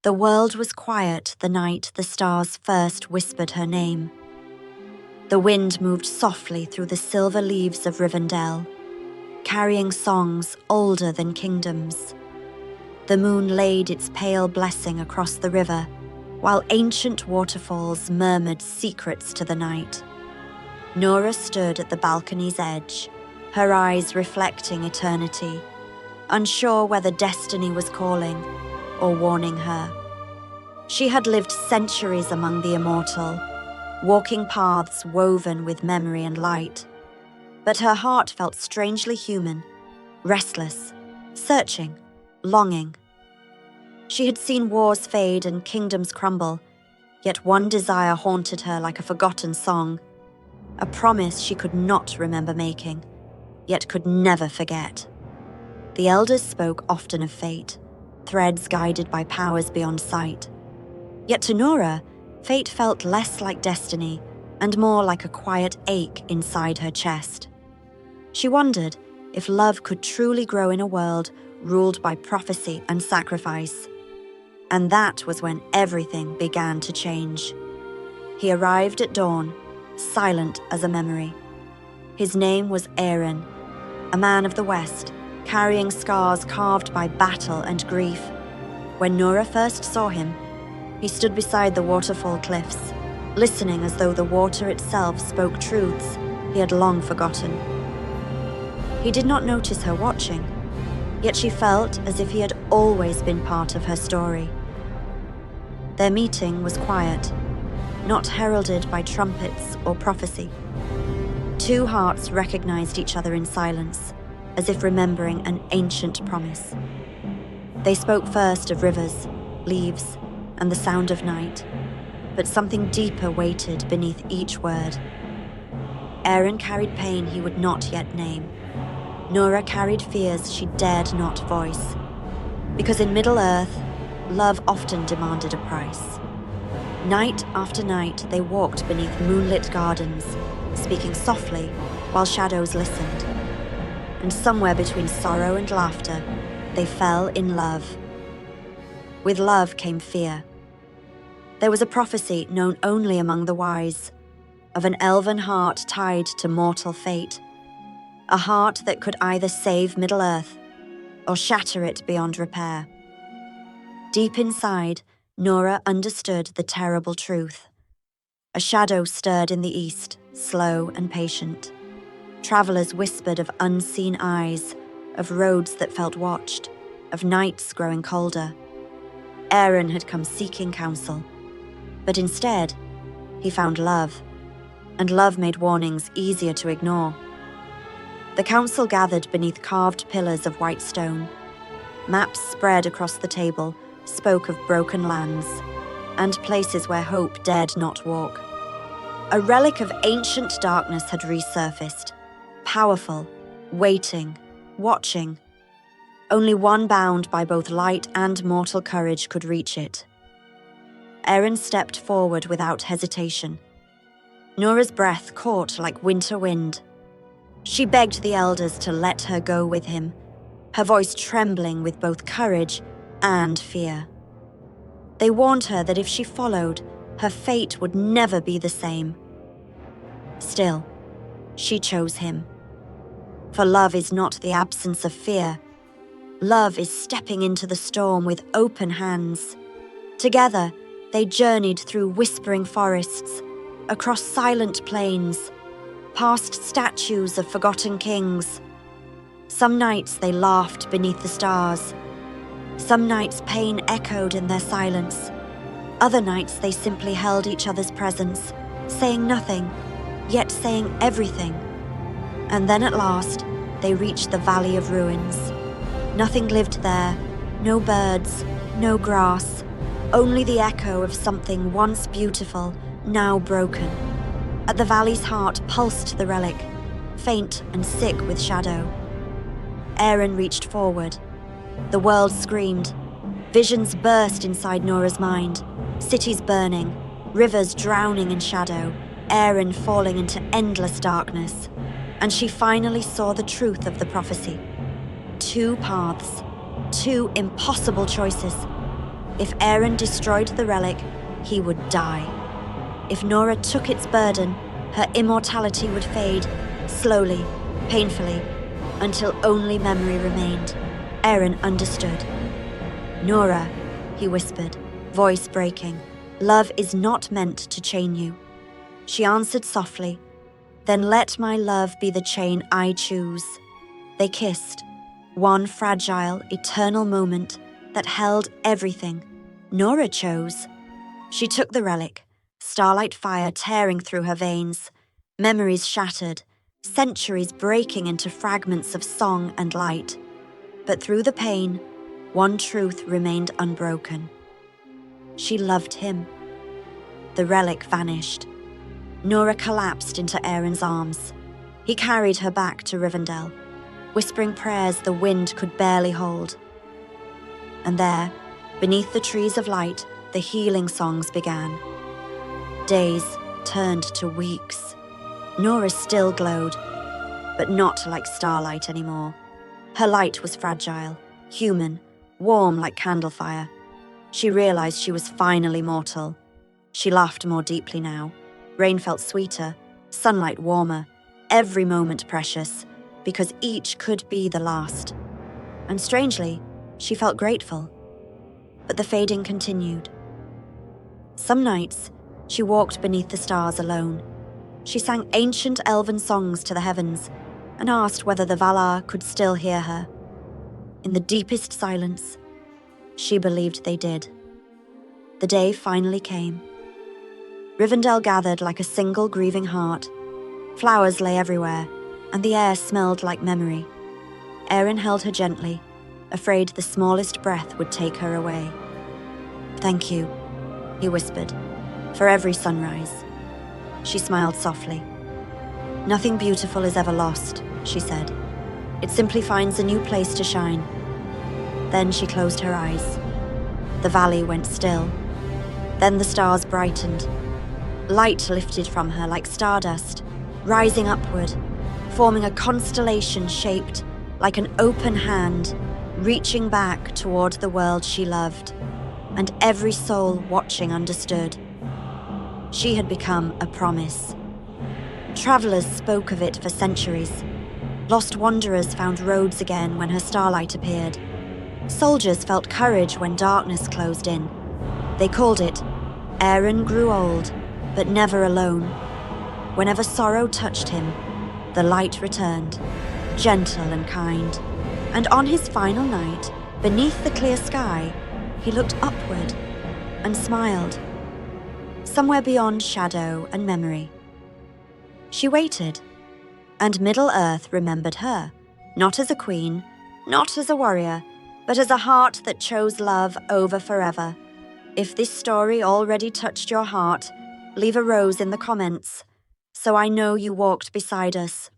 The world was quiet the night the stars first whispered her name. The wind moved softly through the silver leaves of Rivendell, carrying songs older than kingdoms. The moon laid its pale blessing across the river, while ancient waterfalls murmured secrets to the night. Noorah stood at the balcony's edge, her eyes reflecting eternity, unsure whether destiny was calling or warning her. She had lived centuries among the immortal, walking paths woven with memory and light. But her heart felt strangely human, restless, searching, longing. She had seen wars fade and kingdoms crumble, yet one desire haunted her like a forgotten song, a promise she could not remember making, yet could never forget. The elders spoke often of fate, threads guided by powers beyond sight. Yet to Noorah, fate felt less like destiny and more like a quiet ache inside her chest. She wondered if love could truly grow in a world ruled by prophecy and sacrifice. And that was when everything began to change. He arrived at dawn, silent as a memory. His name was Aeren, a man of the West, carrying scars carved by battle and grief. When Noorah first saw him, he stood beside the waterfall cliffs, listening as though the water itself spoke truths he had long forgotten. He did not notice her watching, yet she felt as if he had always been part of her story. Their meeting was quiet, not heralded by trumpets or prophecy. Two hearts recognized each other in silence, as if remembering an ancient promise. They spoke first of rivers, leaves, and the sound of night, but something deeper waited beneath each word. Aeren carried pain he would not yet name. Noorah carried fears she dared not voice, because in Middle-earth, love often demanded a price. Night after night, they walked beneath moonlit gardens, speaking softly while shadows listened. And somewhere between sorrow and laughter, they fell in love. With love came fear. There was a prophecy known only among the wise, of an elven heart tied to mortal fate, a heart that could either save Middle-earth or shatter it beyond repair. Deep inside, Noorah understood the terrible truth. A shadow stirred in the east, slow and patient. Travelers whispered of unseen eyes, of roads that felt watched, of nights growing colder. Aeren had come seeking counsel, but instead, he found love, and love made warnings easier to ignore. The council gathered beneath carved pillars of white stone. Maps spread across the table spoke of broken lands and places where hope dared not walk. A relic of ancient darkness had resurfaced, powerful, waiting, watching. Only one bound by both light and mortal courage could reach it. Aeren stepped forward without hesitation. Noorah's breath caught like winter wind. She begged the elders to let her go with him, her voice trembling with both courage and fear. They warned her that if she followed, her fate would never be the same. Still, she chose him. For love is not the absence of fear. Love is stepping into the storm with open hands. Together, they journeyed through whispering forests, across silent plains, past statues of forgotten kings. Some nights they laughed beneath the stars. Some nights pain echoed in their silence. Other nights they simply held each other's presence, saying nothing, yet saying everything. And then at last, they reached the Valley of Ruins. Nothing lived there, no birds, no grass, only the echo of something once beautiful, now broken. At the valley's heart pulsed the relic, faint and sick with shadow. Aeren reached forward. The world screamed. Visions burst inside Noorah's mind. Cities burning, rivers drowning in shadow, Aeren falling into endless darkness. And she finally saw the truth of the prophecy. Two paths, two impossible choices. If Aeren destroyed the relic, he would die. If Noorah took its burden, her immortality would fade, slowly, painfully, until only memory remained. Aeren understood. "Noorah," he whispered, voice breaking, "love is not meant to chain you." She answered softly, "Then let my love be the chain I choose." They kissed, one fragile, eternal moment that held everything. Noorah chose. She took the relic, starlight fire tearing through her veins, memories shattered, centuries breaking into fragments of song and light. But through the pain, one truth remained unbroken. She loved him. The relic vanished. Noorah collapsed into Aeren's arms. He carried her back to Rivendell, whispering prayers the wind could barely hold. And there, beneath the trees of light, the healing songs began. Days turned to weeks. Noorah still glowed, but not like starlight anymore. Her light was fragile, human, warm like candlefire. She realized she was finally mortal. She laughed more deeply now. Rain felt sweeter, sunlight warmer, every moment precious, because each could be the last. And strangely, she felt grateful. But the fading continued. Some nights, she walked beneath the stars alone. She sang ancient elven songs to the heavens and asked whether the Valar could still hear her. In the deepest silence, she believed they did. The day finally came. Rivendell gathered like a single grieving heart. Flowers lay everywhere, and the air smelled like memory. Aeren held her gently, afraid the smallest breath would take her away. "Thank you," he whispered, "for every sunrise." She smiled softly. "Nothing beautiful is ever lost," she said. "It simply finds a new place to shine." Then she closed her eyes. The valley went still. Then the stars brightened. Light lifted from her like stardust, rising upward, forming a constellation shaped like an open hand, reaching back toward the world she loved. And every soul watching understood. She had become a promise. Travelers spoke of it for centuries. Lost wanderers found roads again when her starlight appeared. Soldiers felt courage when darkness closed in. They called it, "Aeren grew old, but never alone." Whenever sorrow touched him, the light returned, gentle and kind. And on his final night, beneath the clear sky, he looked upward and smiled. Somewhere beyond shadow and memory. She waited, and Middle-earth remembered her, not as a queen, not as a warrior, but as a heart that chose love over forever. If this story already touched your heart, leave a rose in the comments, so I know you walked beside us.